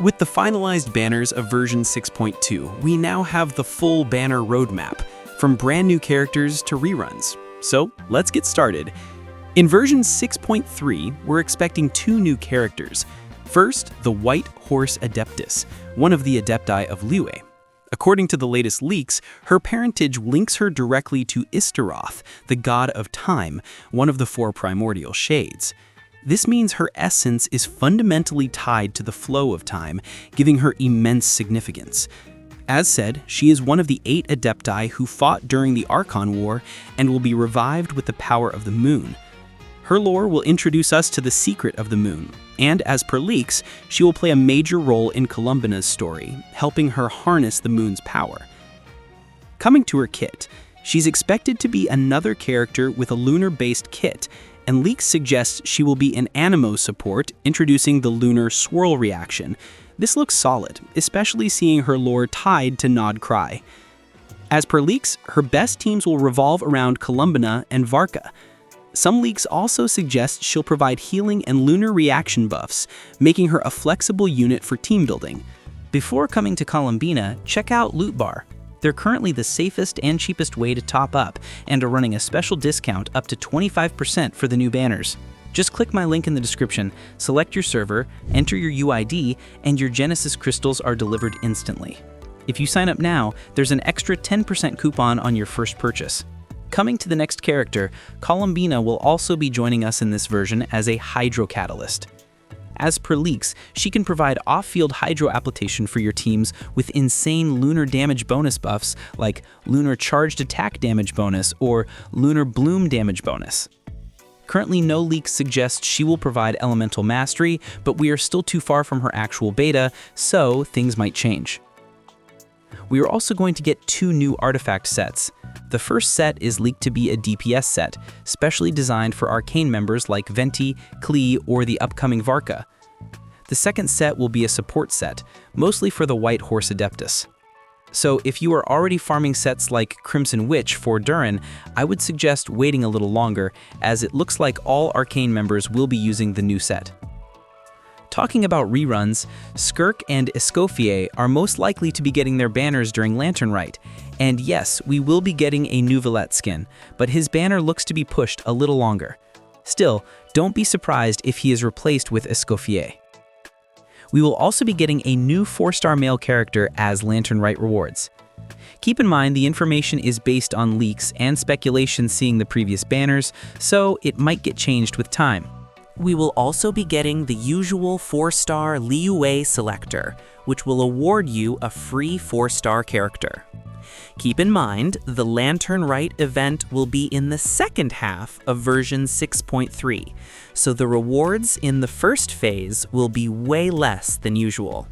With the finalized banners of version 6.2, we now have the full banner roadmap, from brand new characters to reruns. So let's get started. In version 6.3, we're expecting 2 new characters. First, the White Horse Adeptus, one of the Adepti of Liyue. According to the latest leaks, her parentage links her directly to Istaroth, the god of time, one of the 4 primordial shades. This means her essence is fundamentally tied to the flow of time, giving her immense significance. As said, she is one of the 8 Adepti who fought during the Arcane War and will be revived with the power of the moon. Her lore will introduce us to the secret of the moon, and as per leaks, she will play a major role in Columbina's story, helping her harness the moon's power. Coming to her kit, she's expected to be another character with a lunar-based kit, and leaks suggest she will be an Anemo support, introducing the Lunar Swirl reaction. This looks solid, especially seeing her lore tied to Nod-Krai. As per leaks, her best teams will revolve around Columbina and Varka. Some leaks also suggest she'll provide healing and lunar reaction buffs, making her a flexible unit for team building. Before coming to Columbina, check out Loot Bar. They're currently the safest and cheapest way to top up, and are running a special discount up to 25% for the new banners. Just click my link in the description, select your server, enter your UID, and your Genesis crystals are delivered instantly. If you sign up now, there's an extra 10% coupon on your first purchase. Coming to the next character, Columbina will also be joining us in this version as a Hydro Catalyst. As per leaks, she can provide off-field hydro application for your teams with insane lunar damage bonus buffs like Lunar Charged Attack Damage Bonus or Lunar Bloom Damage Bonus. Currently, no leaks suggest she will provide Elemental Mastery, but we are still too far from her actual beta, so things might change. We are also going to get 2 new artifact sets. The first set is leaked to be a DPS set, specially designed for Arcane members like Venti, Klee, or the upcoming Varka. The second set will be a support set, mostly for the White Horse Adeptus. So if you are already farming sets like Crimson Witch for Durin, I would suggest waiting a little longer, as it looks like all Arcane members will be using the new set. Talking about reruns, Skirk and Escoffier are most likely to be getting their banners during Lantern Rite. And yes, we will be getting a Neuvillette skin, but his banner looks to be pushed a little longer. Still, don't be surprised if he is replaced with Escoffier. We will also be getting a new 4-star male character as Lantern Rite rewards. Keep in mind the information is based on leaks and speculation seeing the previous banners, so it might get changed with time. We will also be getting the usual 4-star Liyue Selector, which will award you a free 4-star character. Keep in mind, the Lantern Rite event will be in the second half of version 6.3, so the rewards in the first phase will be way less than usual.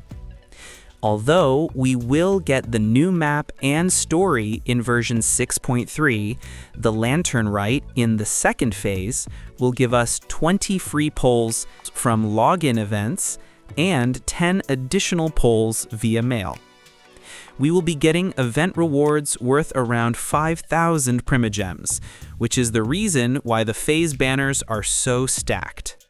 Although we will get the new map and story in version 6.3, the Lantern Rite in the second phase will give us 20 free polls from login events and 10 additional polls via mail. We will be getting event rewards worth around 5,000 Primogems, which is the reason why the phase banners are so stacked.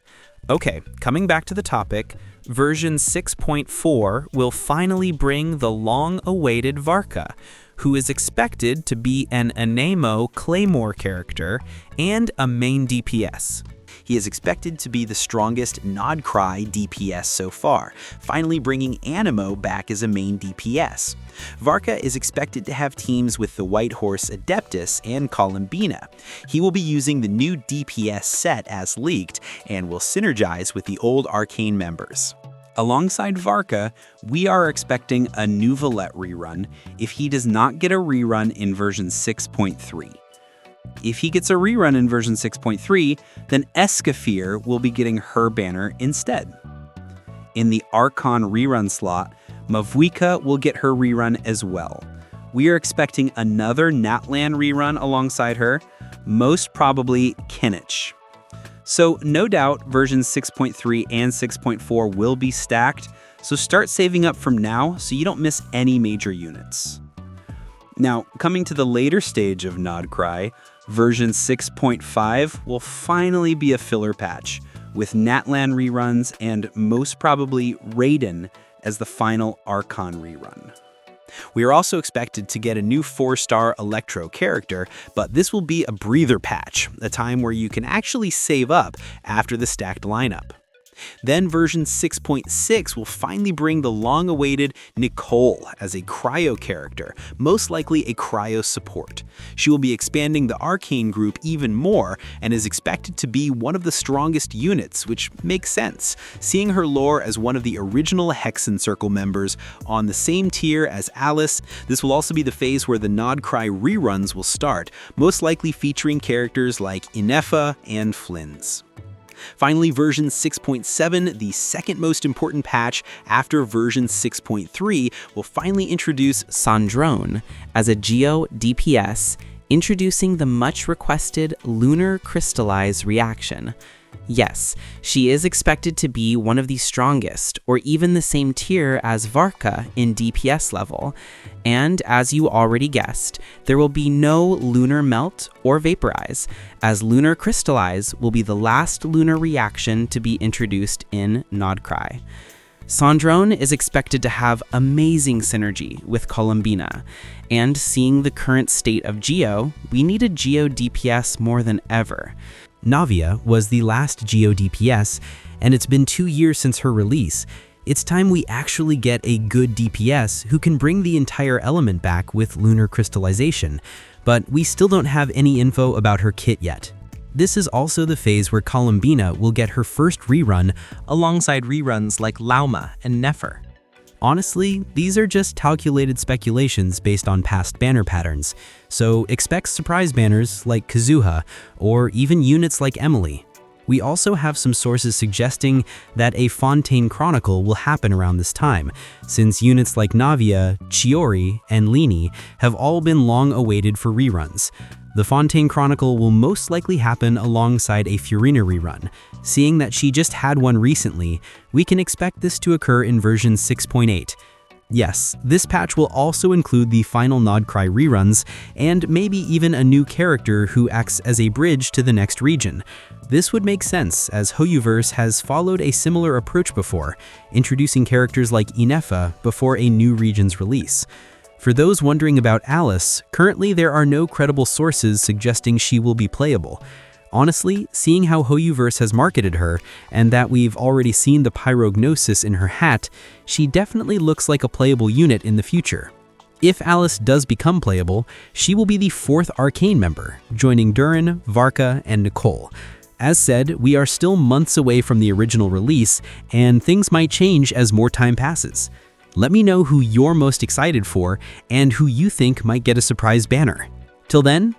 Okay, coming back to the topic, version 6.4 will finally bring the long-awaited Varka, who is expected to be an Anemo Claymore character and a main DPS. He is expected to be the strongest Nod-Krai DPS so far, finally bringing Anemo back as a main DPS. Varka is expected to have teams with the White Horse Adeptus and Columbina. He will be using the new DPS set as leaked and will synergize with the old Arcane members. Alongside Varka, we are expecting a Neuvillette rerun if he does not get a rerun in version 6.3. If he gets a rerun in version 6.3, then Escoffier will be getting her banner instead. In the Arcane rerun slot, Mavuika will get her rerun as well. We are expecting another Natlan rerun alongside her, most probably Kinich. So no doubt versions 6.3 and 6.4 will be stacked, so start saving up from now so you don't miss any major units. Now, coming to the later stage of Nod-Krai, version 6.5 will finally be a filler patch, with Natlan reruns and most probably Raiden as the final Arcane rerun. We are also expected to get a new 4-star Electro character, but this will be a breather patch, a time where you can actually save up after the stacked lineup. Then version 6.6 will finally bring the long-awaited Nicole as a Cryo character, most likely a Cryo support. She will be expanding the Arcane group even more and is expected to be one of the strongest units, which makes sense, seeing her lore as one of the original Hexenzirkel members on the same tier as Alice. This will also be the phase where the Nod-Krai reruns will start, most likely featuring characters like Inefa and Flynn's. Finally, version 6.7, the second most important patch after version 6.3, will finally introduce Sandrone as a Geo DPS, introducing the much-requested Lunar Crystallize reaction. Yes, she is expected to be one of the strongest, or even the same tier as Varka in DPS level. And as you already guessed, there will be no Lunar Melt or Vaporize, as Lunar Crystallize will be the last lunar reaction to be introduced in Nod-Krai. Sandrone is expected to have amazing synergy with Columbina, and seeing the current state of Geo, we need a Geo DPS more than ever. Navia was the last Geo DPS, and it's been 2 years since her release. It's time we actually get a good DPS who can bring the entire element back with Lunar Crystallization, but we still don't have any info about her kit yet. This is also the phase where Columbina will get her first rerun alongside reruns like Lauma and Nefer. Honestly, these are just calculated speculations based on past banner patterns, so expect surprise banners like Kazuha, or even units like Emily. We also have some sources suggesting that a Fontaine Chronicle will happen around this time, since units like Navia, Chiori, and Lini have all been long awaited for reruns. The Fontaine Chronicle will most likely happen alongside a Furina rerun. Seeing that she just had one recently, we can expect this to occur in version 6.8. Yes, this patch will also include the final Nod-Krai reruns, and maybe even a new character who acts as a bridge to the next region. This would make sense, as HoYuverse has followed a similar approach before, introducing characters like Inefa before a new region's release. For those wondering about Alice, currently there are no credible sources suggesting she will be playable. Honestly, seeing how HoYuverse has marketed her, and that we've already seen the Pyrognosis in her hat, she definitely looks like a playable unit in the future. If Alice does become playable, she will be the 4th Arcane member, joining Durin, Varka, and Nicole. As said, we are still months away from the original release, and things might change as more time passes. Let me know who you're most excited for, and who you think might get a surprise banner. Till then,